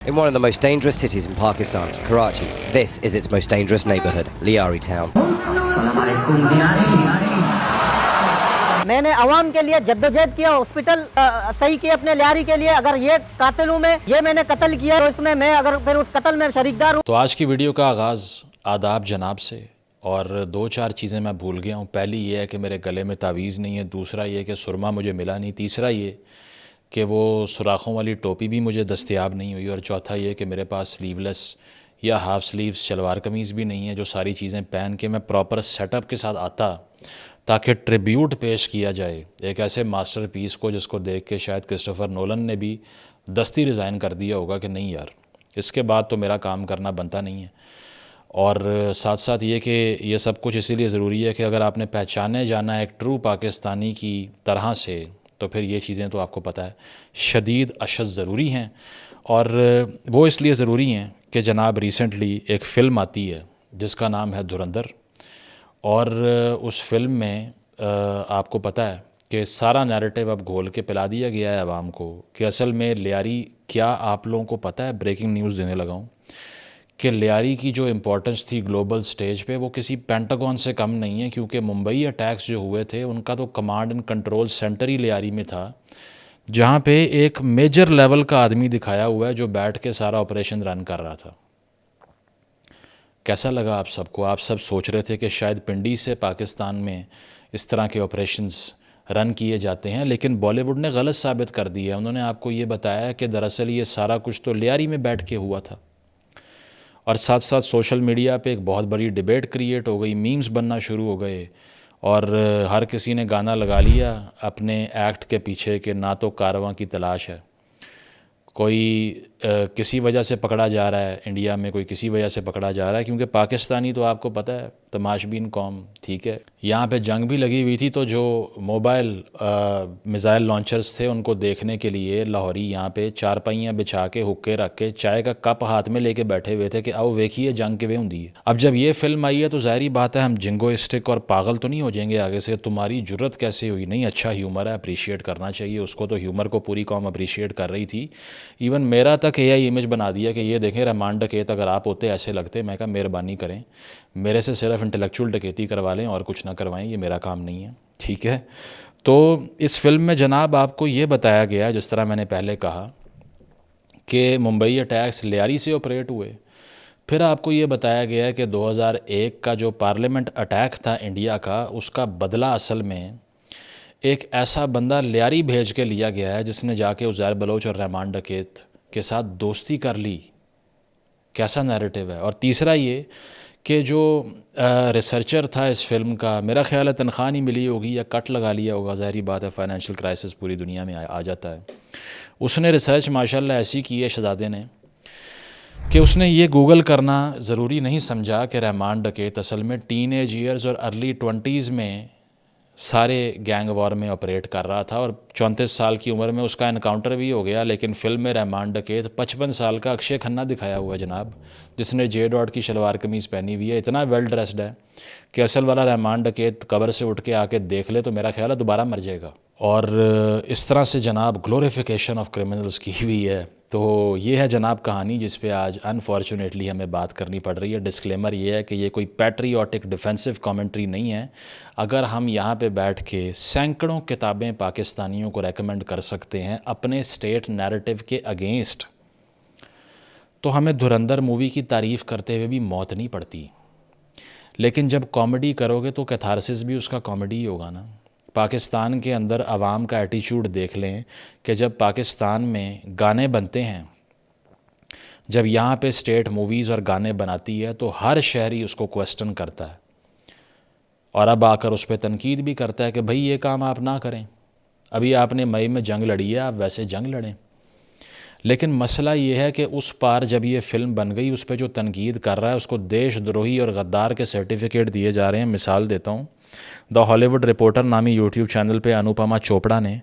In one of the most dangerous cities in Pakistan, Karachi, this is its most dangerous neighborhood, Liari Town. मैंने आवाम के लिए जद्दोजहद किया, hospital सही किए अपने लियारी के लिए। अगर ये कातिल हूँ मैं, ये मैंने कत्ल किया तो इसमें मैं अगर फिर उस कत्ल में शरीकदार हूँ। तो आज की वीडियो का आगाज़ आदाब जनाब से, और दो चार चीज़ें मैं भूल गया हूँ। पहली ये है कि मेरे गले में तावीज़ नहीं है, दूसरा ये कि सुरमा मुझे मिला नहीं, तीसरा ये कि वो सुराखों वाली टोपी भी मुझे दस्तयाब नहीं हुई, और चौथा ये कि मेरे पास स्लीवलेस या हाफ़ स्लीव्स शलवार कमीज़ भी नहीं है, जो सारी चीज़ें पहन के मैं प्रॉपर सेटअप के साथ आता ताकि ट्रिब्यूट पेश किया जाए एक ऐसे मास्टरपीस को जिसको देख के शायद क्रिस्टोफर नोलन ने भी दस्ती रिज़ाइन कर दिया होगा कि नहीं यार, इसके बाद तो मेरा काम करना बनता नहीं है। और साथ साथ ये कि ये सब कुछ इसीलिए ज़रूरी है कि अगर आपने पहचाने जाना है एक ट्रू पाकिस्तानी की तरह से, तो फिर ये चीज़ें तो आपको पता है शदीद अशद ज़रूरी हैं। और वो इसलिए ज़रूरी हैं कि जनाब रिसेंटली एक फ़िल्म आती है जिसका नाम है धुरंधर, और उस फिल्म में आपको पता है कि सारा नैरेटिव अब घोल के पिला दिया गया है आवाम को कि असल में लियारी क्या। आप लोगों को पता है, ब्रेकिंग न्यूज़ देने लगा हूँ कि लियारी की जो इम्पोर्टेंस थी ग्लोबल स्टेज पे वो किसी पेंटागन से कम नहीं है, क्योंकि मुंबई अटैक्स जो हुए थे उनका तो कमांड एंड कंट्रोल सेंटर ही लियारी में था, जहाँ पे एक मेजर लेवल का आदमी दिखाया हुआ है जो बैठ के सारा ऑपरेशन रन कर रहा था। कैसा लगा आप सबको? आप सब सोच रहे थे कि शायद पिंडी से पाकिस्तान में इस तरह के ऑपरेशंस रन किए जाते हैं, लेकिन बॉलीवुड ने गलत साबित कर दिया। उन्होंने आपको ये बताया कि दरअसल ये सारा कुछ तो लियारी में बैठ के हुआ था। और साथ साथ सोशल मीडिया पे एक बहुत बड़ी डिबेट क्रिएट हो गई, मीम्स बनना शुरू हो गए, और हर किसी ने गाना लगा लिया अपने एक्ट के पीछे कि ना तो कारवां की तलाश है, कोई किसी वजह से पकड़ा जा रहा है इंडिया में, कोई किसी वजह से पकड़ा जा रहा है, क्योंकि पाकिस्तानी तो आपको पता है तमाशबीन कौम, ठीक है। यहाँ पे जंग भी लगी हुई थी, तो जो मोबाइल मिज़ाइल लॉन्चर्स थे उनको देखने के लिए लाहौरी यहाँ पे चारपाइयाँ बिछा के हुक्के रख के चाय का कप हाथ में लेके बैठे हुए थे कि आओ देखिए जंग किवें हुंदी है। अब जब ये फिल्म आई है तो ज़ाहिरी बात है हम जिंगोइस्टिक और पागल तो नहीं हो जाएंगे आगे से, तुम्हारी जुर्रत कैसे हुई। नहीं, अच्छा ह्यूमर है, अप्रिशिएट करना चाहिए उसको, तो ह्यूमर को पूरी कौम अप्रिशिएट कर रही थी। इवन मेरा तक एआई इमेज बना दिया कि ये देखें रहमान डकैत अगर आप होते ऐसे लगते। मैं कहा मेहरबानी करें, मेरे से सिर्फ इंटेलेक्चुअल डकैती करवा लें और कुछ ना करवाएं, ये मेरा काम नहीं है, ठीक है। तो इस फिल्म में जनाब आपको ये बताया गया, जिस तरह मैंने पहले कहा कि मुंबई अटैक्स लियारी से ऑपरेट हुए। फिर आपको ये बताया गया है कि 2001 का जो पार्लियामेंट अटैक था इंडिया का, उसका बदला असल में एक ऐसा बंदा लियारी भेज के लिया गया है जिसने जाके उज़ैर बलोच और रहमान डकैत के साथ दोस्ती कर ली। कैसा नैरेटिव है। और तीसरा ये कि जो रिसर्चर था इस फिल्म का, मेरा ख्याल है तनख्वाह नहीं मिली होगी या कट लगा लिया होगा, ज़ाहिरी बात है फाइनेंशियल क्राइसिस पूरी दुनिया में आ जाता है। उसने रिसर्च माशाल्लाह ऐसी की है शहजादे ने कि उसने ये गूगल करना ज़रूरी नहीं समझा कि रहमान डकैत असल में टीन एज ईयर्स और अर्ली 20s में सारे गैंग वॉर में ऑपरेट कर रहा था, और 34 साल की उम्र में उसका एनकाउंटर भी हो गया। लेकिन फिल्म में रहमान डकैत 55 साल का अक्षय खन्ना दिखाया हुआ है जनाब, जिसने जे डॉट की शलवार कमीज़ पहनी हुई है, इतना वेल ड्रेस्ड है कि असल वाला रहमान डकैत कब्र से उठ के आके देख ले तो मेरा ख्याल है दोबारा मर जाएगा। और इस तरह से जनाब ग्लोरिफिकेशन ऑफ क्रिमिनल्स की हुई है। तो ये है जनाब कहानी जिस पे आज अनफॉर्चुनेटली हमें बात करनी पड़ रही है। डिस्क्लेमर ये है कि ये कोई पैट्रियोटिक डिफेंसिव कमेंट्री नहीं है। अगर हम यहाँ पे बैठ के सैकड़ों किताबें पाकिस्तानियों को रेकमेंड कर सकते हैं अपने स्टेट नैरेटिव के अगेंस्ट, तो हमें धुरंधर मूवी की तारीफ़ करते हुए भी मौत नहीं पड़ती। लेकिन जब कॉमेडी करोगे तो कैथारसिस भी उसका कॉमेडी ही होगा ना। पाकिस्तान के अंदर आवाम का एटीट्यूड देख लें कि जब पाकिस्तान में गाने बनते हैं, जब यहाँ पे स्टेट मूवीज़ और गाने बनाती है तो हर शहरी उसको क्वेश्चन करता है, और अब आकर उस पर तनकीद भी करता है कि भाई ये काम आप ना करें, अभी आपने मई में जंग लड़ी है, आप वैसे जंग लड़ें। लेकिन मसला ये है कि उस पार जब ये फ़िल्म बन गई, उस पर जो तनकीद कर रहा है उसको देशद्रोही और गद्दार के सर्टिफिकेट दिए जा रहे हैं। मिसाल देता हूँ, द हॉलीवुड रिपोर्टर नामी यूट्यूब चैनल पे अनुपमा चोपड़ा ने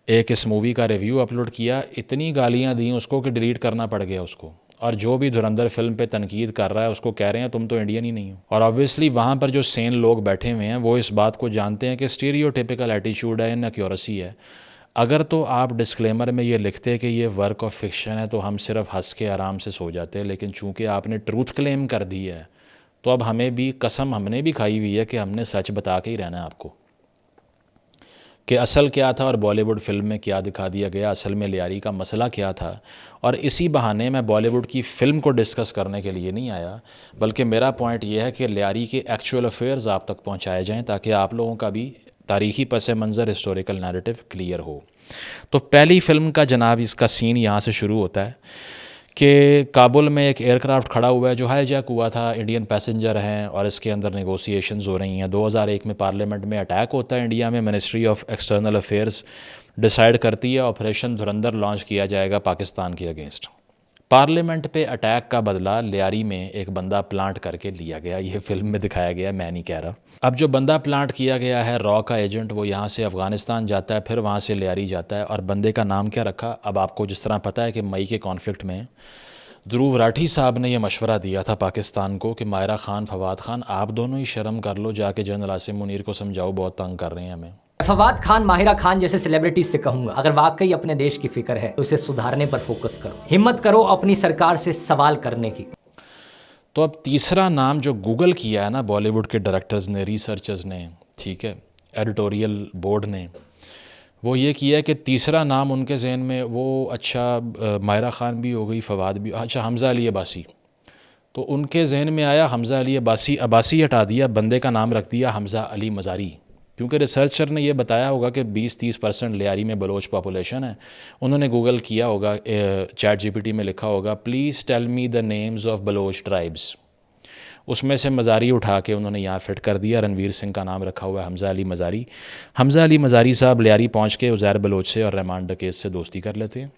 एक इस मूवी का रिव्यू अपलोड किया, इतनी गालियाँ दी उसको कि डिलीट करना पड़ गया उसको। और जो भी धुरंधर फिल्म पे तनकीद कर रहा है उसको कह रहे हैं तुम तो इंडियन ही नहीं हो। और ऑब्वियसली वहाँ पर जो सेन लोग बैठे हुए हैं वो इस बात को जानते हैं कि स्टीरियोटिपिकल एटीट्यूड है, इनएक्यूरेसी है। अगर तो आप डिस्क्लेमर में ये लिखते कि ये वर्क ऑफ फिक्शन है तो हम सिर्फ हंस के आराम से सो जाते, लेकिन चूंकि आपने ट्रूथ क्लेम कर दी है तो अब हमें भी कसम हमने भी खाई हुई है कि हमने सच बता के ही रहना है आपको कि असल क्या था और बॉलीवुड फिल्म में क्या दिखा दिया गया, असल में लियारी का मसला क्या था। और इसी बहाने मैं बॉलीवुड की फ़िल्म को डिस्कस करने के लिए नहीं आया, बल्कि मेरा पॉइंट ये है कि लियारी के एक्चुअल अफेयर्स आप तक पहुंचाए जाएं ताकि आप लोगों का भी तारीख़ी पस मंज़र हिस्टोरिकल नैरेटिव क्लियर हो। तो पहली फ़िल्म का जनाब इसका सीन यहाँ से शुरू होता है कि काबुल में एक एयरक्राफ्ट खड़ा हुआ है जो हाईजैक हुआ था, इंडियन पैसेंजर हैं और इसके अंदर नेगोशिएशंस हो रही हैं। 2001 में पार्लियामेंट में अटैक होता है इंडिया में, ministry of external affairs decide करती है ऑपरेशन धुरंधर लॉन्च किया जाएगा पाकिस्तान के अगेंस्ट। पार्लियामेंट पे अटैक का बदला लियारी में एक बंदा प्लांट करके लिया गया, ये फिल्म में दिखाया गया, मैं नहीं कह रहा। अब जो बंदा प्लांट किया गया है रॉ का एजेंट, वो यहाँ से अफ़गानिस्तान जाता है, फिर वहाँ से लियारी जाता है। और बंदे का नाम क्या रखा, अब आपको जिस तरह पता है कि मई के कॉन्फ्लिक्ट में ध्रुव राठी साहब ने यह मशवरा दिया था पाकिस्तान को कि मायरा खान, फवाद खान, आप दोनों ही शर्म कर लो, जाके जनरल आसिम मुनीर को समझाओ, बहुत तंग कर रहे हैं हमें। फवाद खान, माहिरा खान जैसे सेलिब्रिटीज से कहूंगा, अगर वाकई अपने देश की फिक्र है तो इसे सुधारने पर फोकस करो, हिम्मत करो अपनी सरकार से सवाल करने की। तो अब तीसरा नाम जो गूगल किया है ना बॉलीवुड के डायरेक्टर्स ने, रिसर्चर्स ने, ठीक है, एडिटोरियल बोर्ड ने, वो ये किया है कि तीसरा नाम उनके जहन में वो अच्छा मायरा खान भी हो गई, फवाद भी, अच्छा हमज़ा अली अब्बासी, तो उनके जहन में आया हमज़ा अली अब्बासी, अब्बासी हटा दिया, बंदे का नाम रख दिया हमज़ा अली मज़ारी, क्योंकि रिसर्चर ने ये बताया होगा कि 20-30% लियारी में बलोच पॉपुलेशन है। उन्होंने गूगल किया होगा, चैट जीपीटी में लिखा होगा please tell me the names of Baloch tribes, उसमें से मज़ारी उठा के उन्होंने यहाँ फिट कर दिया। रणवीर सिंह का नाम रखा हुआ है हमज़ा अली मज़ारी। हमज़ा अली मज़ारी साहब लियारी पहुँच के उज़ैर बलोच से और रहमान डकैत से दोस्ती कर लेते हैं।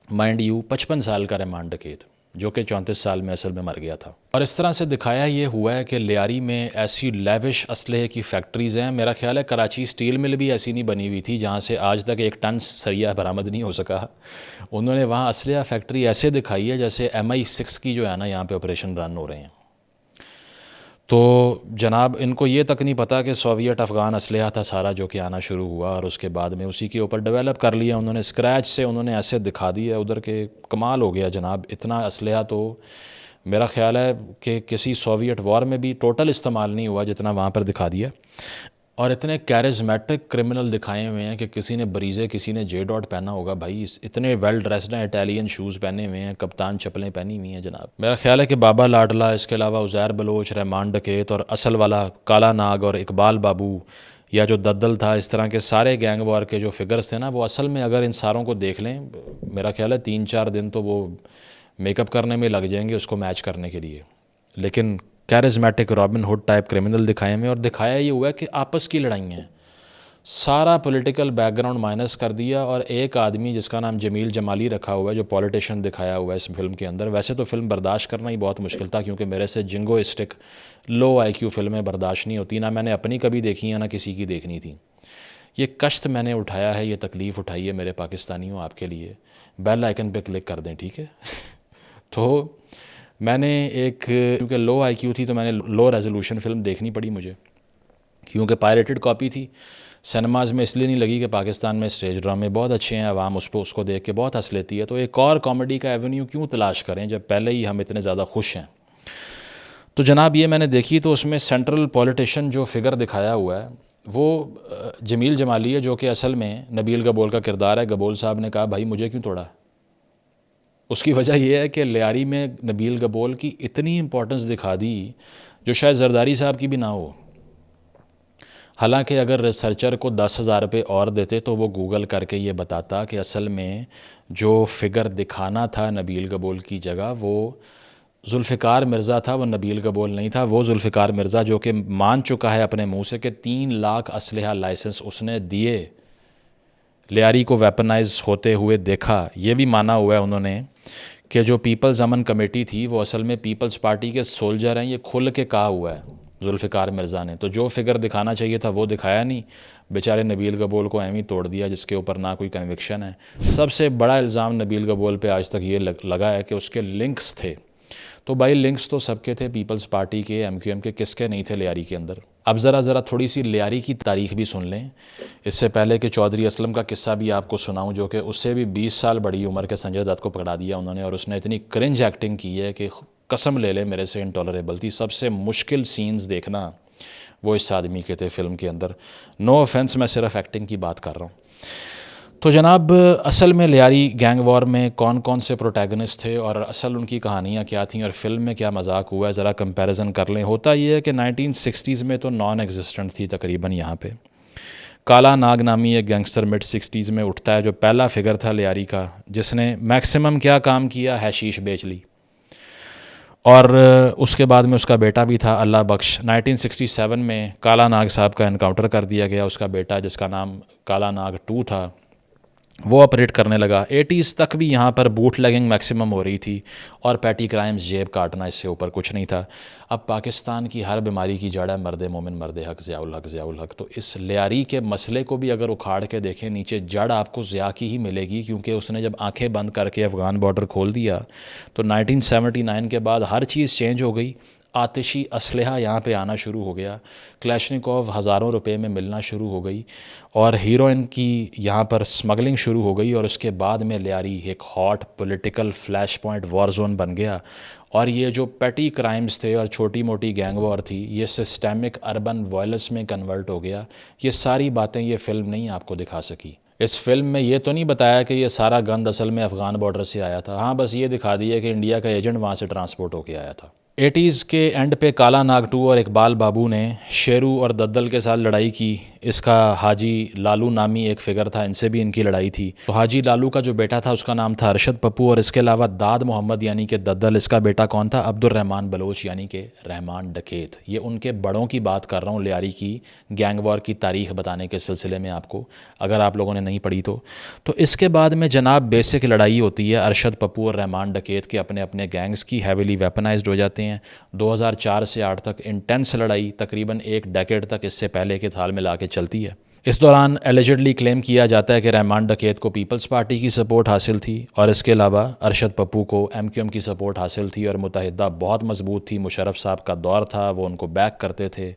माइंड यू 55 साल का रहमान डकैत, जो कि 34 साल में असल में मर गया था। और इस तरह से दिखाया ये हुआ है कि लियारी में ऐसी लेविश असलहे की फैक्ट्रीज़ हैं। मेरा ख्याल है कराची स्टील मिल भी ऐसी नहीं बनी हुई थी जहाँ से आज तक 1 टन सरिया बरामद नहीं हो सका। उन्होंने वहाँ असलहा फैक्ट्री ऐसे दिखाई है जैसे MI6 की जो है ना यहाँ पे ऑपरेशन रन हो रहे हैं। तो जनाब इनको ये तक नहीं पता कि सोवियत अफ़गान असलहा था सारा जो कि आना शुरू हुआ और उसके बाद में उसी के ऊपर डेवलप कर लिया उन्होंने, स्क्रैच से उन्होंने ऐसे दिखा दिया उधर के, कमाल हो गया जनाब। इतना असलहा तो मेरा ख्याल है कि किसी सोवियत वॉर में भी टोटल इस्तेमाल नहीं हुआ जितना वहाँ पर दिखा दिया। और इतने कैरिज्मेटिक क्रिमिनल दिखाए हुए हैं कि किसी ने बरीज़े, किसी ने जे डॉट पहना होगा भाई, इतने वेल ड्रेस्ड हैं, इटालियन शूज़ पहने हुए हैं, कप्तान चप्पलें पहनी हुई हैं जनाब। मेरा ख्याल है कि बाबा लाडला, इसके अलावा उज़ैर बलोच, रहमान डकैत और असल वाला काला नाग और इकबाल बाबू या जो दद्दल था, इस तरह के सारे गैंग वॉर के जो फिगर्स थे ना, वो असल में अगर इन सारों को देख लें, मेरा ख्याल है 3-4 दिन तो वो मेकअप करने में लग जाएंगे उसको मैच करने के लिए। लेकिन charismatic robin hood type criminal दिखाए हुए, और दिखाया ये हुआ है कि आपस की लड़ाई हैं, सारा पॉलिटिकल बैकग्राउंड माइनस कर दिया। और एक आदमी जिसका नाम जमील जमाली रखा हुआ है, जो पॉलिटिशियन दिखाया हुआ है इस फिल्म के अंदर, वैसे तो फिल्म बर्दाश्त करना ही बहुत मुश्किल था क्योंकि मेरे से जिंगोइस्टिक लो IQ फिल्में बर्दाश्त नहीं होती, ना मैंने अपनी कभी देखी है ना किसी की देखनी थी। ये कष्ट मैंने उठाया है, ये तकलीफ़ उठाई है मेरे पाकिस्तानियों आपके लिए। बेल आइकन पे क्लिक कर दें, ठीक है। तो मैंने एक, क्योंकि लो IQ थी तो मैंने लो रेजोल्यूशन फ़िल्म देखनी पड़ी मुझे, क्योंकि पायरेटेड कॉपी थी। सिनेमाज़ में इसलिए नहीं लगी कि पाकिस्तान में स्टेज ड्रामे बहुत अच्छे हैं, आवाम उसको देख के बहुत हंस लेती है, तो एक और कॉमेडी का एवेन्यू क्यों तलाश करें जब पहले ही हम इतने ज़्यादा खुश हैं। तो जनाब ये मैंने देखी, तो उसमें सेंट्रल पॉलिटिशियन जो फिगर दिखाया हुआ है वो जमील जमाली है, जो कि असल में नबील गबोल का किरदार है। गबोल साहब ने कहा भाई मुझे क्यों तोड़ा। उसकी वजह यह है कि लियारी में नबील गबोल की इतनी इम्पोर्टेंस दिखा दी जो शायद जरदारी साहब की भी ना हो। हालांकि अगर रिसर्चर को 10,000 रुपये और देते तो वो गूगल करके ये बताता कि असल में जो फिगर दिखाना था नबील गबोल की जगह, वो जुल्फ़िकार मिर्ज़ा था, वो नबील गबोल नहीं था। वो जुल्फ़िकार मिर्ज़ा जो कि मान चुका है अपने मुंह से कि 3 लाख असलहा लाइसेंस उसने दिए, लियारी को वेपनाइज होते हुए देखा। ये भी माना हुआ है उन्होंने कि जो पीपल्स अमन कमेटी थी वो असल में पीपल्स पार्टी के सोल्जर हैं, ये खुल के कहा हुआ है जुल्फ़िकार मिर्ज़ा ने। तो जो फिगर दिखाना चाहिए था वो दिखाया नहीं, बेचारे नबील गबोल को एम ही तोड़ दिया जिसके ऊपर ना कोई कन्विक्शन है। सबसे बड़ा इल्ज़ाम नबील गबोल पे आज तक ये लगा है कि उसके लिंक्स थे। तो भाई लिंक्स तो सबके थे, पीपल्स पार्टी के, MQM के, किसके नहीं थे लियारी के अंदर। अब ज़रा थोड़ी सी लियारी की तारीख भी सुन लें। इससे पहले कि चौधरी असलम का किस्सा भी आपको सुनाऊं, जो कि उससे भी 20 साल बड़ी उम्र के संजय दत्त को पकड़ा दिया उन्होंने, और उसने इतनी क्रिंज एक्टिंग की है कि कसम ले ले मेरे से इंटॉलरेबल थी। सबसे मुश्किल सीन्स देखना वो इस आदमी के थे फ़िल्म के अंदर। नो ऑफेंस, मैं सिर्फ एक्टिंग की बात कर रहा हूँ। तो जनाब, असल में लियारी गैंग वॉर में कौन कौन से प्रोटैगनिस्ट थे और असल उनकी कहानियाँ क्या थीं और फिल्म में क्या मजाक हुआ है, ज़रा कंपैरिजन कर लें। होता ये है कि 1960s में तो नॉन एग्जिस्टेंट थी तकरीबन यहाँ पे। काला नाग नामी एक गैंगस्टर मिड 60s में उठता है, जो पहला फिगर था लियारी का, जिसने मैक्सिमम क्या काम किया, हैशीश बेच ली। और उसके बाद में उसका बेटा भी था, अल्लाह बख्श। 1967 में काला नाग साहब का इनकाउंटर कर दिया गया। उसका बेटा, जिसका नाम काला नाग 2 था, वो ऑपरेट करने लगा। 80s तक भी यहाँ पर बूट लेगिंग मैक्सिमम हो रही थी और पैटी क्राइम्स, जेब काटना, इससे ऊपर कुछ नहीं था। अब पाकिस्तान की हर बीमारी की जड़ है मर्द मोमिन, मर्द हक, ज़ियाउल हक, ज़ियाउल हक। तो इस लियारी के मसले को भी अगर उखाड़ के देखें, नीचे जड़ आपको ज़िया की ही मिलेगी, क्योंकि उसने जब आंखें बंद करके अफ़गान बॉर्डर खोल दिया तो 1979 के बाद हर चीज़ चेंज हो गई। आतिशी असलहा यहाँ पे आना शुरू हो गया, क्लैशनिकोव हज़ारों रुपए में मिलना शुरू हो गई, और हीरोइन की यहाँ पर स्मगलिंग शुरू हो गई। और उसके बाद में लियारी एक hot political flash point war zone बन गया। और ये जो पेटी क्राइम्स थे और छोटी मोटी गैंग वॉर थी, ये सिस्टेमिक अर्बन वायलेंस में कन्वर्ट हो गया। ये सारी बातें ये फ़िल्म नहीं आपको दिखा सकी। इस फिल्म में ये तो नहीं बताया कि ये सारा गंद असल में अफ़गान बॉर्डर से आया था। हाँ, बस ये दिखा दिया कि इंडिया का एजेंट वहाँ से ट्रांसपोर्ट होके आया था। 80s के एंड पे काला नाग 2 और इकबाल बाबू ने शेरू और दद्दल के साथ लड़ाई की। इसका हाजी लालू नामी एक फ़िगर था, इनसे भी इनकी लड़ाई थी। तो हाजी लालू का जो बेटा था उसका नाम था अरशद पप्पू, और इसके अलावा दाद मोहम्मद यानी कि दद्दल, इसका बेटा कौन था, अब्दुर्रहमान बलोच यानी कि रहमान डकैत। ये उनके बड़ों की बात कर रहा हूँ लियारी की गैंग वॉर की तारीख़ बताने के सिलसिले में आपको, अगर आप लोगों ने नहीं पढ़ी तो इसके बाद में जनाब बेसिक लड़ाई होती है अरशद पप्पू और रहमान डकैत के अपने अपने गैंग्स की, हैविली वेपनाइज्ड हो जाते हैं। 2004 से 8 तक इंटेंस लड़ाई तकरीबन एक डेकेड तक इससे पहले के थाल में ला के चलती है। इस दौरान एलिजिडली क्लेम किया जाता है कि रहमान डकैत को पीपल्स पार्टी की सपोर्ट हासिल थी, और इसके अलावा अरशद पप्पू को MQM की सपोर्ट हासिल थी, और मुत्तहिदा बहुत मजबूत थी। मुशर्रफ साहब का दौर था, वो उनको बैक करते थे।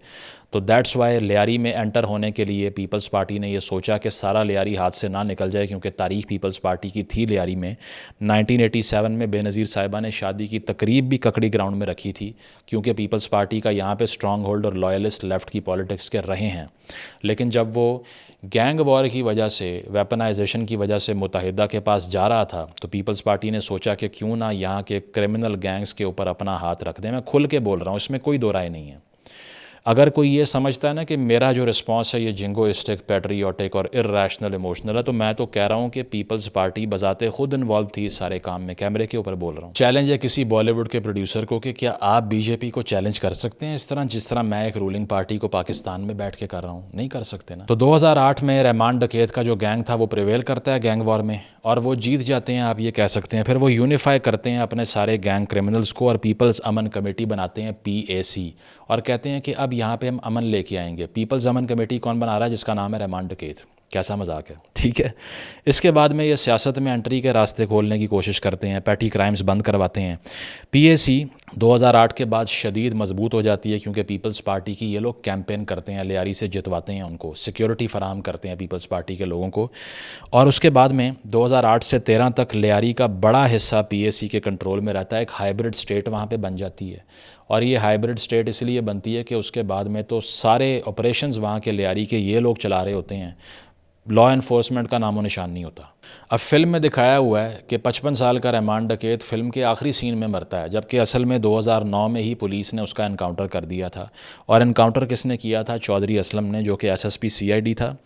तो दैट्स वाई लियारी में एंटर होने के लिए पीपल्स पार्टी ने ये सोचा कि सारा लियारी हाथ से ना निकल जाए, क्योंकि तारीख पीपल्स पार्टी की थी लियारी में। 1987 में बेनज़ीर साहिबा ने शादी की तकरीब भी ककड़ी ग्राउंड में रखी थी, क्योंकि पीपल्स पार्टी का यहाँ पे स्ट्रॉन्ग होल्ड और लॉयलिस्ट लेफ़्ट की पॉलिटिक्स के रहे हैं। लेकिन जब वो गैंग वॉर की वजह से, वेपनाइजेशन की वजह से मुत्तहिदा के पास जा रहा था, तो पीपल्स पार्टी ने सोचा कि क्यों ना यहाँ के क्रिमिनल गैंग्स के ऊपर अपना हाथ रख दें। मैं खुल के बोल रहा हूँ, इसमें कोई दो राय नहीं है। अगर कोई ये समझता है ना कि मेरा जो रिस्पांस है ये जिंगोइस्टिक, पैट्रियोटिक और इर्रेशनल इमोशनल है, तो मैं तो कह रहा हूँ कि पीपल्स पार्टी बजाते खुद इन्वॉल्व थी इस सारे काम में। कैमरे के ऊपर बोल रहा हूँ। चैलेंज है किसी बॉलीवुड के प्रोड्यूसर को कि क्या आप बीजेपी को चैलेंज कर सकते हैं इस तरह, जिस तरह मैं एक रूलिंग पार्टी को पाकिस्तान में बैठ के कर रहा हूँ? नहीं कर सकते ना। तो 2008 में रहमान डकैत का जो गैंग था वो प्रिवेल करता है गैंग वॉर में, और वो जीत जाते हैं, आप ये कह सकते हैं। फिर वो यूनिफाई करते हैं अपने सारे गैंग क्रिमिनल्स को और पीपल्स अमन कमेटी बनाते हैं, PAC, और कहते हैं कि अब यहाँ पे हम अमन लेके आएंगे। पीपल्स अमन कमेटी कौन बना रहा है? जिसका नाम है रहमान डकैत। कैसा मजाक है, ठीक है। इसके बाद में ये सियासत में एंट्री के रास्ते खोलने की कोशिश करते हैं, पैटी क्राइम्स बंद करवाते हैं। PAC 2008 के बाद शदीद मजबूत हो जाती है, क्योंकि पीपल्स पार्टी की ये लोग कैंपेन करते हैं, लियारी से जितवाते हैं उनको, सिक्योरिटी फराहम करते हैं पीपल्स पार्टी के लोगों को। और उसके बाद में 2008 से 13 तक लियारी का बड़ा हिस्सा PAC के कंट्रोल में रहता है। एक हाइब्रिड स्टेट वहाँ पे बन जाती है, और ये हाइब्रिड स्टेट इसलिए बनती है कि उसके बाद में तो सारे ऑपरेशंस वहाँ के लियारी के ये लोग चला रहे होते हैं, लॉ एनफोर्समेंट का नामो निशान नहीं होता। अब फिल्म में दिखाया हुआ है कि 55 साल का रहमान डकैत फिल्म के आखिरी सीन में मरता है, जबकि असल में 2009 में ही पुलिस ने उसका इनकाउंटर कर दिया था। और इनकाउंटर किसने किया था? चौधरी असलम ने, जो कि SSP CID था,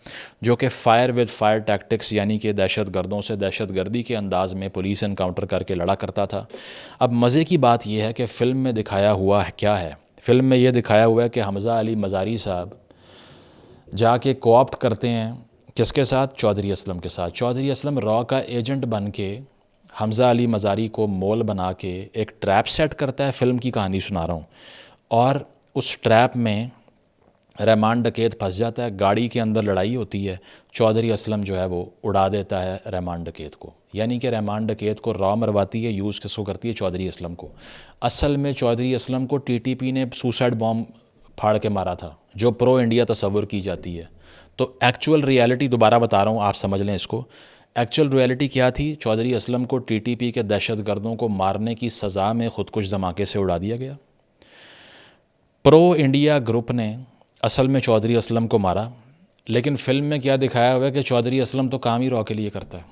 जो कि फायर विद फायर टैक्टिक्स यानी कि दहशत गर्दों से दहशत गर्दी के अंदाज़ में पुलिस इनकाउंटर करके लड़ा करता था। अब मज़े की बात यह है कि फ़िल्म में दिखाया हुआ है क्या है? फ़िल्म में ये दिखाया हुआ है कि हमज़ा अली मज़ारी साहब जाके कोऑप्ट करते हैं, किसके साथ? चौधरी असलम के साथ। चौधरी असलम रॉ का एजेंट बन के हमज़ा अली मज़ारी को मोल बना के एक ट्रैप सेट करता है। फ़िल्म की कहानी सुना रहा हूँ। और उस ट्रैप में रहमान डकैत फंस जाता है। गाड़ी के अंदर लड़ाई होती है, चौधरी असलम जो है वो उड़ा देता है रहमान डकैत को, यानी कि रहमान डकैत को रॉ मरवाती है, यूज़ किसको करती है? चौधरी असलम को। असल में चौधरी असलम को TTP ने सुसाइड बॉम्ब फाड़ के मारा था, जो प्रो इंडिया तस्वुर की जाती है। तो एक्चुअल रियलिटी दोबारा बता रहा हूँ, आप समझ लें इसको। एक्चुअल रियलिटी क्या थी? चौधरी असलम को टीटीपी के दहशतगर्दों को मारने की सज़ा में ख़ुदकुश धमाके से उड़ा दिया गया। प्रो इंडिया ग्रुप ने असल में चौधरी असलम को मारा, लेकिन फ़िल्म में क्या दिखाया हुआ है कि चौधरी असलम तो काम ही रॉ के लिए करता है।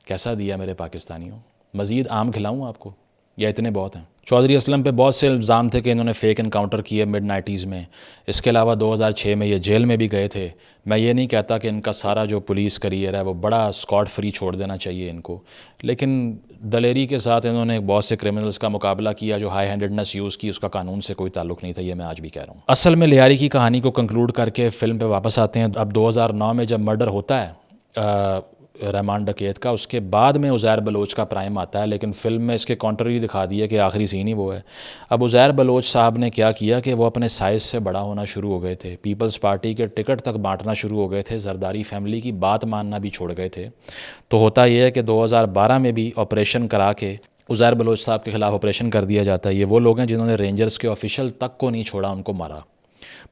कैसा दिया मेरे पाकिस्तानियों? मज़ीद आम खिलाऊँ आपको या इतने बहुत हैं? चौधरी असलम पे बहुत से इल्ज़ाम थे कि इन्होंने फ़ेक इनकाउंटर किए मिड-90s में। इसके अलावा 2006 में ये जेल में भी गए थे। मैं ये नहीं कहता कि इनका सारा जो पुलिस करियर है वो बड़ा स्कॉट फ्री छोड़ देना चाहिए इनको, लेकिन दलेरी के साथ इन्होंने बहुत से क्रिमिनल्स का मुकाबला किया। जो हाई हैंडेडनेस यूज़ की उसका कानून से कोई ताल्लुक़ नहीं था, ये मैं आज भी कह रहा हूँ। असल में लियारी की कहानी को कंक्लूड करके फ़िल्म पर वापस आते हैं। अब 2009 में जब मर्डर होता है रहमान डकैत का, उसके बाद में उज़ैर बलोच का प्राइम आता है, लेकिन फ़िल्म में इसके कॉन्ट्ररी दिखा दिया कि आखिरी सीन ही वो है। अब उज़ैर बलोच साहब ने क्या किया कि वो अपने साइज़ से बड़ा होना शुरू हो गए थे। पीपल्स पार्टी के टिकट तक बांटना शुरू हो गए थे, जरदारी फैमिली की बात मानना भी छोड़ गए थे। तो होता यह है कि 2012 में भी ऑपरेशन करा के उज़ैर बलोच साहब के ख़िलाफ़ ऑपरेशन कर दिया जाता है। ये वो लोग हैं जिन्होंने रेंजर्स के ऑफिशियल तक को नहीं छोड़ा, उनको मारा,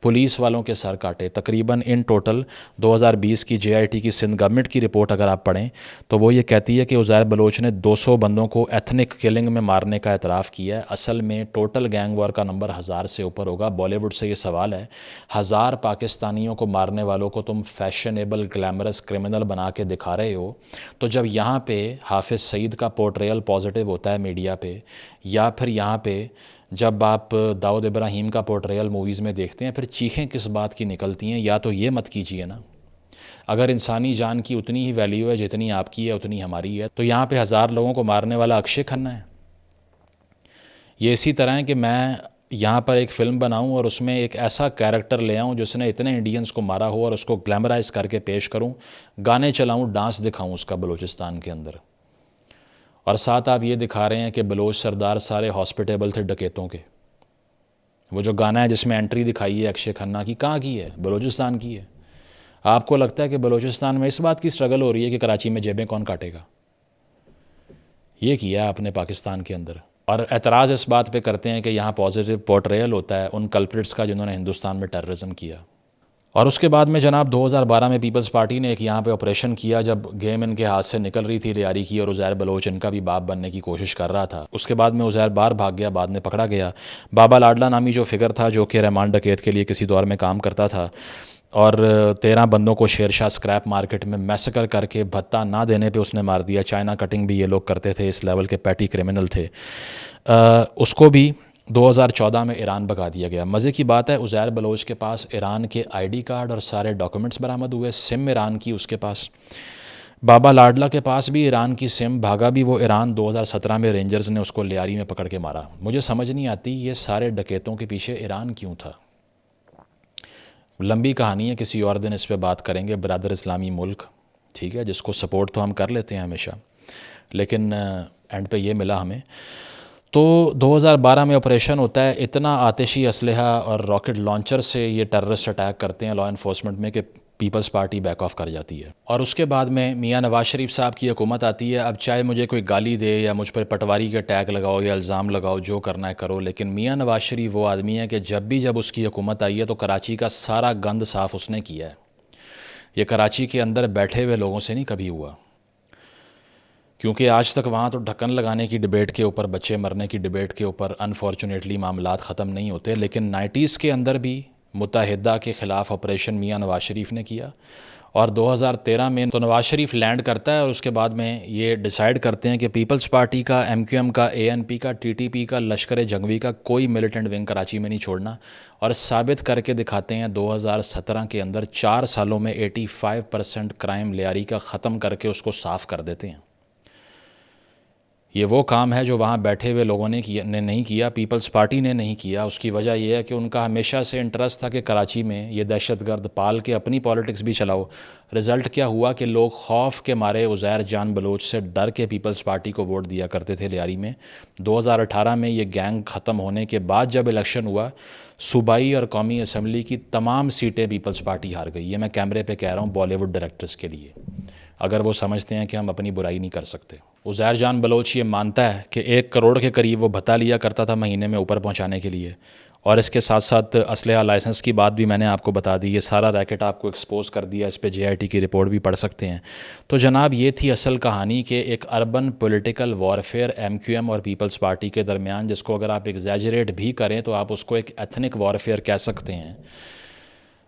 पुलिस वालों के सर काटे। तकरीबन इन टोटल 2020 की JIT की सिंध गवर्नमेंट की रिपोर्ट अगर आप पढ़ें तो वो ये कहती है कि उज़ैर बलोच ने 200 बंदों को एथनिक किलिंग में मारने का एतराफ़ किया है। असल में टोटल गैंग वॉर का नंबर 1000 से ऊपर होगा। बॉलीवुड से ये सवाल है, 1000 पाकिस्तानियों को मारने वालों को तुम फैशनेबल ग्लैमरस क्रिमिनल बना के दिखा रहे हो, तो जब यहाँ पे हाफिज़ सईद का पोर्ट्रेयल पॉजिटिव होता है मीडिया पे, या फिर यहाँ पे जब आप दाऊद इब्राहिम का पोर्ट्रेयल मूवीज़ में देखते हैं, फिर चीखें किस बात की निकलती हैं? या तो ये मत कीजिए ना। अगर इंसानी जान की उतनी ही वैल्यू है जितनी आपकी है उतनी हमारी है, तो यहाँ पे 1000 लोगों को मारने वाला अक्षय खन्ना है। ये इसी तरह है कि मैं यहाँ पर एक फ़िल्म बनाऊँ और उसमें एक ऐसा कैरेक्टर ले आऊँ जिसने इतने इंडियंस को मारा हो और उसको ग्लैमराइज़ करके पेश करूँ, गाने चलाऊँ, डांस दिखाऊँ उसका बलूचिस्तान के अंदर, और साथ आप ये दिखा रहे हैं कि बलोच सरदार सारे हॉस्पिटेबल थे डकैतों के। वो जो गाना है जिसमें एंट्री दिखाई है अक्षय खन्ना की, कहाँ की है? बलूचिस्तान की है। आपको लगता है कि बलूचिस्तान में इस बात की स्ट्रगल हो रही है कि कराची में जेबें कौन काटेगा? ये किया है आपने पाकिस्तान के अंदर। और एतराज़ इस बात पे करते हैं कि यहाँ पॉजिटिव पोर्ट्रेयल होता है उन कल्प्रिट्स का जिन्होंने हिंदुस्तान में टेररिज्म किया। और उसके बाद में जनाब 2012 में पीपल्स पार्टी ने एक यहाँ पे ऑपरेशन किया, जब गेम इनके हाथ से निकल रही थी लियारी की, और उज़ैर बलोच इनका भी बाप बनने की कोशिश कर रहा था। उसके बाद में उज़ैर बाहर भाग गया, बाद में पकड़ा गया। बाबा लाडला नामी जो फिगर था, जो कि रहमान डकैत के लिए किसी दौर में काम करता था, और 13 बंदों को शेरशाह स्क्रैप मार्केट में मैसेकर करके भत्ता ना देने पे उसने मार दिया। चाइना कटिंग भी ये लोग करते थे, इस लेवल के पैटी क्रिमिनल थे। उसको भी 2014 में ईरान भगा दिया गया। मज़े की बात है, उज़ैर बलोच के पास ईरान के ID कार्ड और सारे डॉक्यूमेंट्स बरामद हुए। सिम ईरान की उसके पास। बाबा लाडला के पास भी ईरान की सिम, भागा भी वो ईरान। 2017 में रेंजर्स ने उसको लियारी में पकड़ के मारा। मुझे समझ नहीं आती ये सारे डकैतों के पीछे ईरान क्यों था। लंबी कहानी है, किसी और दिन इस पर बात करेंगे। ब्रदर इस्लामी मुल्क, ठीक है, जिसको सपोर्ट तो हम कर लेते हैं हमेशा, लेकिन एंड पे ये मिला हमें। तो 2012 में ऑपरेशन होता है। इतना आतिशी असलहा और रॉकेट लॉन्चर से ये टेररिस्ट अटैक करते हैं लॉ इन्फोर्समेंट में कि पीपल्स पार्टी बैक ऑफ कर जाती है। और उसके बाद में मियां नवाज शरीफ साहब की हुकूमत आती है। अब चाहे मुझे कोई गाली दे या मुझ पर पटवारी का टैग लगाओ या इल्ज़ाम लगाओ, जो करना है करो, लेकिन मियां नवाज शरीफ वो आदमी है कि जब उसकी हुकूमत आई है तो कराची का सारा गंद साफ़ उसने किया है। ये कराची के अंदर बैठे हुए लोगों से नहीं कभी हुआ, क्योंकि आज तक वहाँ तो ढक्कन लगाने की डिबेट के ऊपर, बच्चे मरने की डिबेट के ऊपर अनफॉर्चुनेटली मामलात ख़त्म नहीं होते। लेकिन 90s के अंदर भी मुत्तहिदा के ख़िलाफ़ ऑपरेशन मियां नवाज शरीफ ने किया, और 2013 में तो नवाज शरीफ लैंड करता है, और उसके बाद में ये डिसाइड करते हैं कि पीपल्स पार्टी का, MQM का, ANP का, TTP का, लश्कर जंगवी का कोई मिलिटेंट विंग कराची में नहीं छोड़ना। और साबित करके दिखाते हैं 2017 के अंदर 4 सालों में 85% क्राइम लियारी का ख़त्म करके उसको साफ़ कर देते हैं। ये वो काम है जो वहाँ बैठे हुए लोगों ने नहीं किया, पीपल्स पार्टी ने नहीं किया। उसकी वजह यह है कि उनका हमेशा से इंटरेस्ट था कि कराची में ये दहशतगर्द पाल के अपनी पॉलिटिक्स भी चलाओ। रिज़ल्ट क्या हुआ कि लोग खौफ के मारे उज़ैर जान बलोच से डर के पीपल्स पार्टी को वोट दिया करते थे लियारी में। 2018 में ये गैंग ख़त्म होने के बाद जब इलेक्शन हुआ, सूबाई और कौमी असम्बली की तमाम सीटें पीपल्स पार्टी हार गई। ये मैं कैमरे पे कह रहा हूँ बॉलीवुड डायरेक्टर्स के लिए, अगर वो समझते हैं कि हम अपनी बुराई नहीं कर सकते। उज़ैर जान बलोच ये मानता है कि 1 करोड़ के करीब वो भत्ता लिया करता था महीने में ऊपर पहुंचाने के लिए, और इसके साथ साथ असलहा लाइसेंस की बात भी मैंने आपको बता दी, ये सारा रैकेट आपको एक्सपोज कर दिया, इस पे JIT की रिपोर्ट भी पढ़ सकते हैं। तो जनाब ये थी असल कहानी कि एक अर्बन पॉलिटिकल वॉरफेयर MQM और पीपल्स पार्टी के दरमियान, जिसको अगर आप एग्जैजरेट भी करें तो आप उसको एक एथनिक वॉरफेयर कह सकते हैं,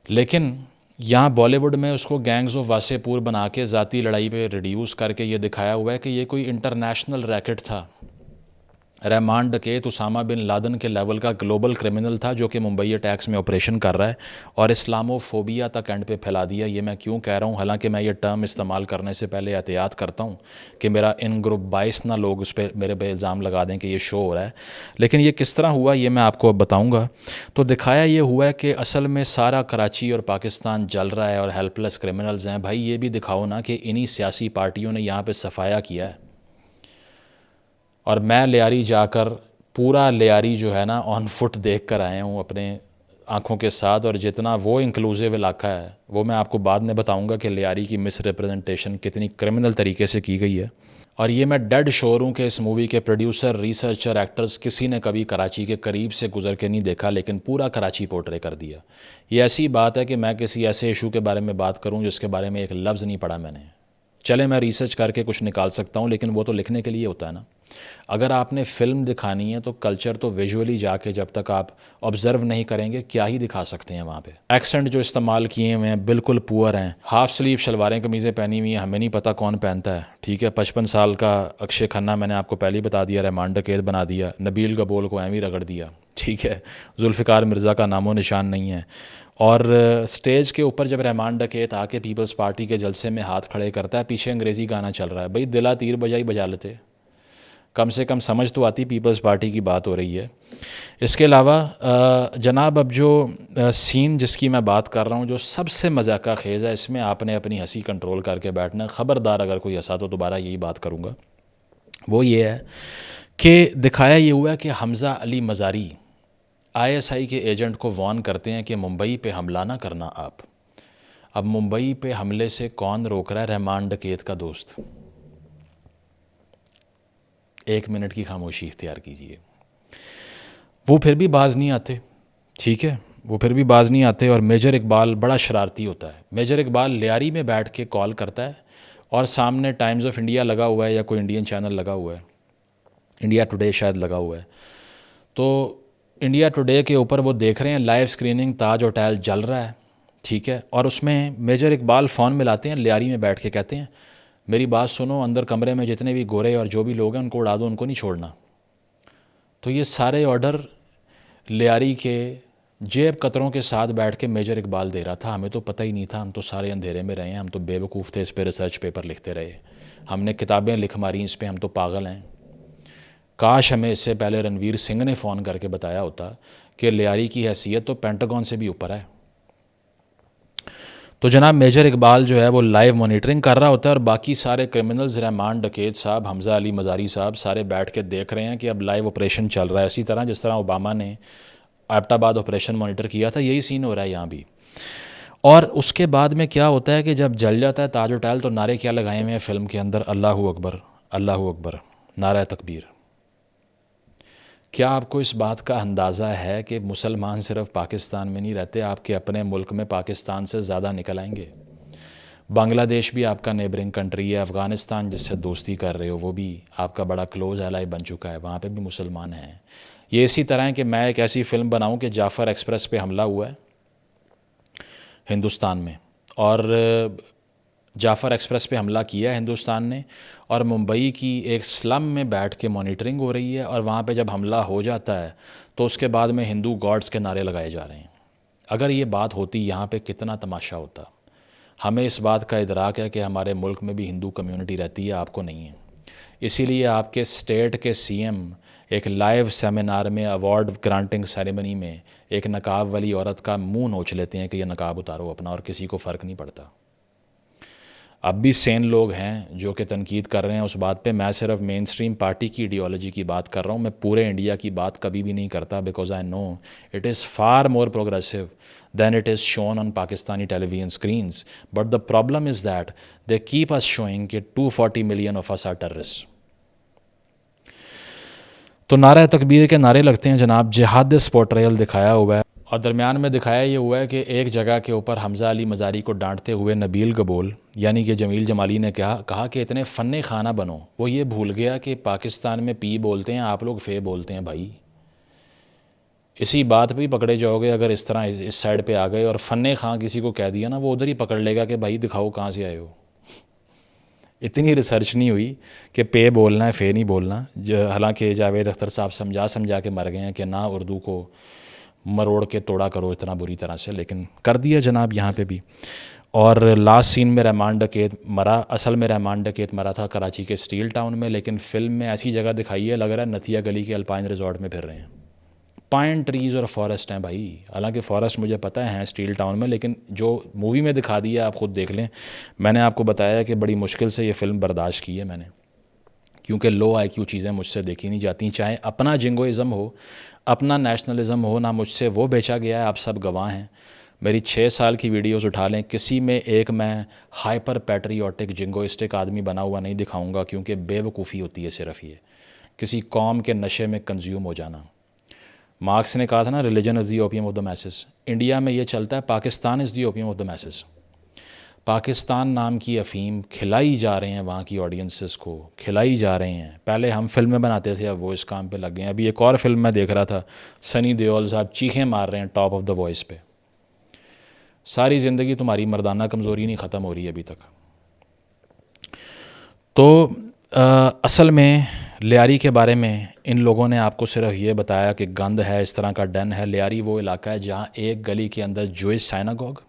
लेकिन यहाँ बॉलीवुड में उसको गैंग्स ऑफ वासेपुर बना के ज़ाती लड़ाई पे रिड्यूस करके ये दिखाया हुआ है कि ये कोई इंटरनेशनल रैकेट था। रहमान डकैत उसामा बिन लादन के लेवल का ग्लोबल क्रिमिनल था जो कि मुंबई अटैक्स में ऑपरेशन कर रहा है और इस्लामोफोबिया तक एंड पे फैला दिया। ये मैं क्यों कह रहा हूँ, हालांकि मैं ये टर्म इस्तेमाल करने से पहले एहतियात करता हूँ कि मेरा इन ग्रुप 22 ना लोग उस पर मेरे पे इल्ज़ाम लगा दें कि ये शो हो रहा है। लेकिन ये किस तरह हुआ ये मैं आपको अब बताऊँगा। तो दिखाया ये हुआ है कि असल में सारा कराची और पाकिस्तान जल रहा है और हेल्पलेस क्रिमिनल्स हैं। भाई ये भी दिखाओ ना कि इन्हीं सियासी पार्टियों ने यहाँ पर सफाया किया है। और मैं लियारी जाकर पूरा लियारी जो है ना ऑन फुट देख कर आया हूँ अपने आँखों के साथ, और जितना वो इंक्लूसिव इलाका है वो मैं आपको बाद में बताऊँगा कि लियारी की मिस रिप्रेजेंटेशन कितनी क्रिमिनल तरीके से की गई है। और ये मैं डेड श्योर हूँ कि इस मूवी के प्रोड्यूसर, रिसर्चर, एक्टर्स किसी ने कभी कराची के करीब से गुजर के नहीं देखा, लेकिन पूरा कराची पोर्ट्रे कर दिया। ये ऐसी बात है कि मैं किसी ऐसे इशू के बारे में बात करूँ जिसके बारे में एक लफ्ज़ नहीं पढ़ा मैंने। चले मैं रिसर्च करके कुछ निकाल सकता हूँ, लेकिन वो तो लिखने के लिए होता है ना। अगर आपने फ़िल्म दिखानी है तो कल्चर तो विजुअली जाके जब तक आप ऑब्ज़र्व नहीं करेंगे क्या ही दिखा सकते हैं वहाँ पे। एक्सेंट जो इस्तेमाल किए हुए हैं बिल्कुल पुअर हैं। हाफ़ स्लीव शलवारें कमीज़ें पहनी हुई हैं, हमें नहीं पता कौन पहनता है। ठीक है, 55 साल का अक्षय खन्ना मैंने आपको पहले ही बता दिया, रहमान डकैत बना दिया, नबील गबोल को एम ही रगड़ दिया। ठीक है, जुल्फ़िकार मिर्ज़ा का नामो निशान नहीं है। और स्टेज के ऊपर जब रहमान डकैत आके पीपल्स पार्टी के जलसे में हाथ खड़े करता है, पीछे अंग्रेज़ी गाना चल रहा है। भाई दिला तीर बजाई बजा लेते, कम से कम समझ तो आती पीपल्स पार्टी की बात हो रही है। इसके अलावा जनाब अब जो सीन जिसकी मैं बात कर रहा हूँ जो सबसे मजाका खेज़ है, इसमें आपने अपनी हंसी कंट्रोल करके बैठना। ख़बरदार अगर कोई हंसा तो दोबारा यही बात करूँगा। वो ये है कि दिखाया ये हुआ है कि हमज़ा अली मज़ारी ISI के एजेंट को वार्न करते हैं कि मुंबई पे हमला ना करना आप। अब मुंबई पे हमले से कौन रोक रहा है? रहमान डकैत का दोस्त। 1 मिनट की खामोशी इख्तियार कीजिए। वो फिर भी बाज नहीं आते। ठीक है, वो फिर भी बाज नहीं आते। और मेजर इकबाल बड़ा शरारती होता है। मेजर इकबाल लियारी में बैठ के कॉल करता है और सामने टाइम्स ऑफ इंडिया लगा हुआ है या कोई इंडियन चैनल लगा हुआ है, इंडिया टुडे शायद लगा हुआ है। तो इंडिया टुडे के ऊपर वो देख रहे हैं लाइव स्क्रीनिंग, ताज होटल जल रहा है। ठीक है, और उसमें मेजर इकबाल फ़ोन मिलाते हैं लियारी में बैठ के, कहते हैं मेरी बात सुनो, अंदर कमरे में जितने भी गोरे और जो भी लोग हैं उनको उड़ा दो, उनको नहीं छोड़ना। तो ये सारे ऑर्डर लियारी के जेब कतरों के साथ बैठ के मेजर इकबाल दे रहा था। हमें तो पता ही नहीं था, हम तो सारे अंधेरे में रहे हैं, हम तो बेवकूफ़ थे, इस पर रिसर्च पेपर लिखते रहे, हमने किताबें लिख मारी इस पर, हम तो पागल हैं। काश हमें इससे पहले रणवीर सिंह ने फ़ोन करके बताया होता कि लियारी की हैसियत तो पेंटागन से भी ऊपर है। तो जनाब मेजर इकबाल जो है वो लाइव मॉनिटरिंग कर रहा होता है और बाकी सारे क्रिमिनल्स, रहमान डकैत साहब, हमज़ा अली मज़ारी साहब, सारे बैठ के देख रहे हैं कि अब लाइव ऑपरेशन चल रहा है। इसी तरह जिस तरह ओबामा ने एबटाबाद ऑपरेशन मॉनिटर किया था, यही सीन हो रहा है यहाँ भी। और उसके बाद में क्या होता है कि जब जल जाता है ताज होटल तो नारे क्या लगाए हुए हैं फ़िल्म के अंदर? अल्लाहू अकबर, अल्लाहू अकबर, नारा तकबीर। क्या आपको इस बात का अंदाज़ा है कि मुसलमान सिर्फ पाकिस्तान में नहीं रहते, आपके अपने मुल्क में पाकिस्तान से ज़्यादा निकल आएंगे। बांग्लादेश भी आपका नेबरिंग कंट्री है, अफ़गानिस्तान जिससे दोस्ती कर रहे हो वो भी आपका बड़ा क्लोज़ एलाई बन चुका है, वहाँ पे भी मुसलमान हैं। ये इसी तरह है कि मैं एक ऐसी फ़िल्म बनाऊँ कि जाफ़र एक्सप्रेस पे हमला हुआ है हिंदुस्तान में, और जाफ़र एक्सप्रेस पे हमला किया है हिंदुस्तान ने, और मुंबई की एक स्लम में बैठ के मॉनिटरिंग हो रही है, और वहाँ पे जब हमला हो जाता है तो उसके बाद में हिंदू गॉड्स के नारे लगाए जा रहे हैं। अगर ये बात होती यहाँ पे कितना तमाशा होता। हमें इस बात का इदराक है कि हमारे मुल्क में भी हिंदू कम्युनिटी रहती है, आपको नहीं है। इसीलिए आपके स्टेट के CM एक लाइव सेमिनार में, अवार्ड ग्रांटिंग सेरेमनी में एक नकाब वाली औरत का मुँह नोच लेते हैं कि यह नकाब उतारो अपना, और किसी को फ़र्क नहीं पड़ता। अब भी सेन लोग हैं जो कि तनकीद कर रहे हैं उस बात पे। मैं सिर्फ मेन स्ट्रीम पार्टी की आइडियोलॉजी की बात कर रहा हूँ, मैं पूरे इंडिया की बात कभी भी नहीं करता, because I know it is far more progressive than it is shown on Pakistani television screens. But the problem is that they keep us showing कि 240 million of us are terrorist. तो नारा तकबीर के नारे लगते हैं जनाब, जिहादिस्ट पोर्ट्रेयल दिखाया हुआ है और दरमियान में दिखाया ये हुआ है कि एक जगह के ऊपर हमज़ा अली मज़ारी को डांटते हुए नबील गबोल यानी कि जमील जमाली ने कहा कि इतने फ़न्ने खाना बनो। वो ये भूल गया कि पाकिस्तान में पी बोलते हैं, आप लोग फे बोलते हैं भाई। इसी बात पे ही पकड़े जाओगे अगर इस तरह इस साइड पे आ गए और फ़न्ने खां किसी को कह दिया ना, वो उधर ही पकड़ लेगा कि भाई दिखाओ कहाँ से आए हो। इतनी रिसर्च नहीं हुई कि पे बोलना है, फ़े नहीं बोलना। हालांकि जावेद अख्तर साहब समझा के मर गए हैं कि ना उर्दू को मरोड़ के तोड़ा करो इतना बुरी तरह से, लेकिन कर दिया जनाब यहाँ पे भी। और लास्ट सीन में रहमान डकैत मरा, असल में रहमान डकैत मरा था कराची के स्टील टाउन में, लेकिन फ़िल्म में ऐसी जगह दिखाई है लग रहा है नथिया गली के अल्पाइन रिजॉर्ट में फिर रहे हैं। पाइन ट्रीज़ और फॉरेस्ट हैं भाई, हालांकि फ़ॉरेस्ट मुझे पता है स्टील टाउन में, लेकिन जो मूवी में दिखा दिया आप ख़ुद देख लें। मैंने आपको बताया कि बड़ी मुश्किल से ये फ़िल्म बर्दाश्त की है मैंने, क्योंकि लो IQ चीज़ें मुझसे देखी नहीं जाती, चाहे अपना जिंगोइज़म हो, अपना नेशनलिज़म हो ना, मुझसे वो बेचा गया है, आप सब गवाह हैं। मेरी 6 साल की वीडियोस उठा लें, किसी में एक मैं हाइपर पैट्रियोटिक जिंगोइस्टिक आदमी बना हुआ नहीं दिखाऊंगा, क्योंकि बेवकूफ़ी होती है सिर्फ ये किसी कौम के नशे में कंज्यूम हो जाना। मार्क्स ने कहा था ना, religion is the opium of the messes. India में ये चलता है, Pakistan is the opium of the messes. Pakistan नाम की अफ़ीम खिलाई जा रहे हैं, वहाँ की ऑडियंसेस को खिलाई जा रहे हैं। पहले हम फिल्में बनाते थे, अब वो इस काम पे लग गए हैं। अभी एक और फिल्म मैं देख रहा था, सनी देओल साहब चीखें मार रहे हैं टॉप ऑफ द वॉइस पे। सारी ज़िंदगी तुम्हारी मर्दाना कमज़ोरी नहीं ख़त्म हो रही अभी तक। तो असल में लियारी के बारे में इन लोगों ने आपको सिर्फ ये बताया कि गंद है, इस तरह का डन है। लियारी वो इलाका है जहाँ एक गली के अंदर जूइश साइनागोग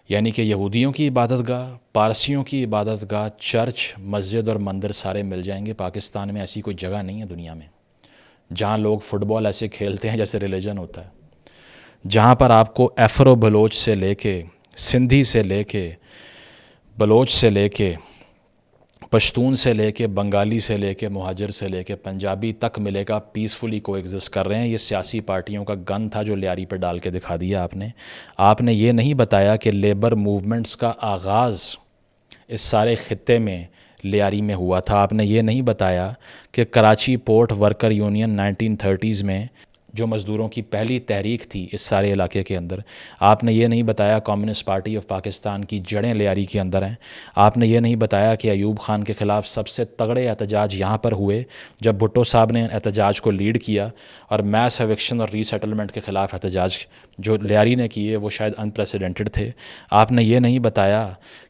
यानी कि यहूदियों की इबादतगाह, पारसियों की इबादतगाह, चर्च, मस्जिद और मंदिर सारे मिल जाएंगे। पाकिस्तान में ऐसी कोई जगह नहीं है दुनिया में जहाँ लोग फ़ुटबॉल ऐसे खेलते हैं जैसे रिलीजन होता है, जहाँ पर आपको अफ़रो बलोच से लेके, सिंधी से लेके, बलोच से लेके, पश्तून से लेके, बंगाली से लेके, मुहाजिर से लेके पंजाबी तक मिलेगा, पीसफुली को एग्जिस्ट कर रहे हैं। ये सियासी पार्टियों का गन था जो लियारी पे डाल के दिखा दिया आपने ये नहीं बताया कि लेबर मूवमेंट्स का आगाज़ इस सारे ख़ित्ते में लियारी में हुआ था। आपने ये नहीं बताया कि Karachi port worker union 1930s में जो मज़दूरों की पहली तहरीक थी इस सारे इलाके के अंदर, आपने ये नहीं बताया कम्युनिस्ट पार्टी ऑफ पाकिस्तान की जड़ें लियारी के अंदर हैं। आपने ये नहीं बताया कि अयूब ख़ान के ख़िलाफ़ सबसे तगड़े एहतजाज यहाँ पर हुए जब भुट्टो साहब ने एहतजाज को लीड किया, और मैस एविक्शन और रीसेटलमेंट के ख़िलाफ़ एहतजाज जो लियारी ने किए वो शायद अनप्रेसिडेंटेड थे। आपने ये नहीं बताया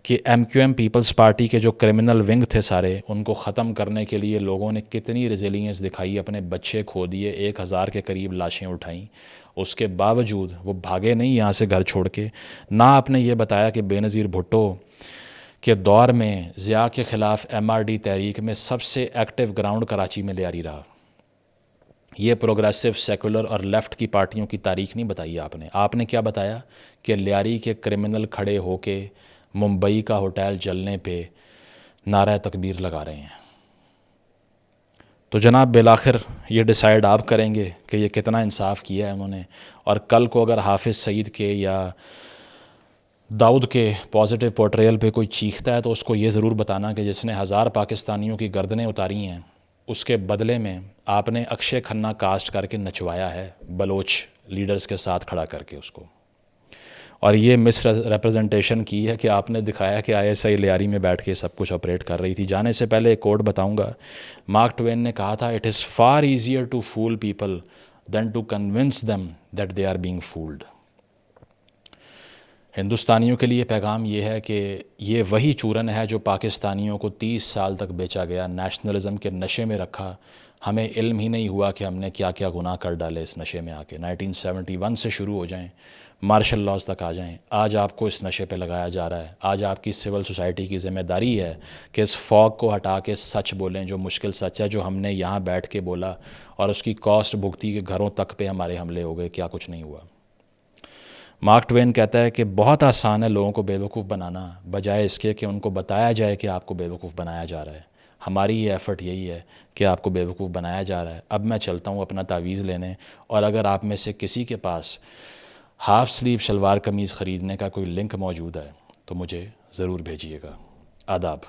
कि MQM पीपल्स पार्टी के जो क्रिमिनल विंग थे सारे, उनको ख़त्म करने के लिए लोगों ने कितनी रेजिलियंस दिखाई, अपने बच्चे खो दिए, 1000 के करीब लाशें उठाईं, उसके बावजूद वो भागे नहीं यहाँ से घर छोड़ के। ना आपने ये बताया कि बेनज़ीर भुट्टो के दौर में ज़िया के ख़िलाफ़ MRD तहरीक में सबसे एक्टिव ग्राउंड कराची में लियारी रहा। ये प्रोग्रेसिव, सेकुलर और लेफ़्ट की पार्टियों की तारीख नहीं बताई आपने क्या बताया कि लियारी के क्रिमिनल खड़े होके मुंबई का होटल जलने पे नारा तकबीर लगा रहे हैं। तो जनाब बिलाखिर ये डिसाइड आप करेंगे कि ये कितना इंसाफ किया है उन्होंने। और कल को अगर हाफिज़ सईद के या दाऊद के पॉजिटिव पोर्ट्रेयल पे कोई चीखता है तो उसको ये ज़रूर बताना कि जिसने 1000 पाकिस्तानियों की गर्दनें उतारी हैं, उसके बदले में आपने अक्षय खन्ना कास्ट करके नचवाया है बलोच लीडर्स के साथ खड़ा करके उसको। और ये मिस रिप्रेजेंटेशन की है कि आपने दिखाया कि ISI लियारी में बैठ के सब कुछ ऑपरेट कर रही थी। जाने से पहले एक कोट बताऊंगा, मार्क ट्वेन ने कहा था, it is far easier to fool people than to convince them that they are being fooled. हिंदुस्तानियों के लिए पैगाम ये है कि ये वही चूरन है जो पाकिस्तानियों को 30 साल तक बेचा गया, नेशनलिज़म के नशे में रखा। हमें इल्म ही नहीं हुआ कि हमने क्या क्या गुनाह कर डाले इस नशे में आके। 1971 से शुरू हो जाएं, मार्शल लॉज तक आ जाएं, आज आपको इस नशे पे लगाया जा रहा है। आज आपकी सिविल सोसाइटी की ज़िम्मेदारी है कि इस फॉग को हटा के सच बोलें, जो मुश्किल सच है, जो हमने यहाँ बैठ के बोला और उसकी कॉस्ट भुगती के घरों तक पे हमारे हमले हो गए, क्या कुछ नहीं हुआ। मार्क ट्वेन कहता है कि बहुत आसान है लोगों को बेवकूफ़ बनाना, बजाय इसके कि उनको बताया जाए कि आपको बेवकूफ़ बनाया जा रहा है। हमारी ये एफ़र्ट यही है कि आपको बेवकूफ़ बनाया जा रहा है। अब मैं चलता हूँ अपना तावीज़ लेने, और अगर आप में से किसी के पास हाफ़ स्लीव शलवार कमीज़ ख़रीदने का कोई लिंक मौजूद है तो मुझे ज़रूर भेजिएगा। आदाब।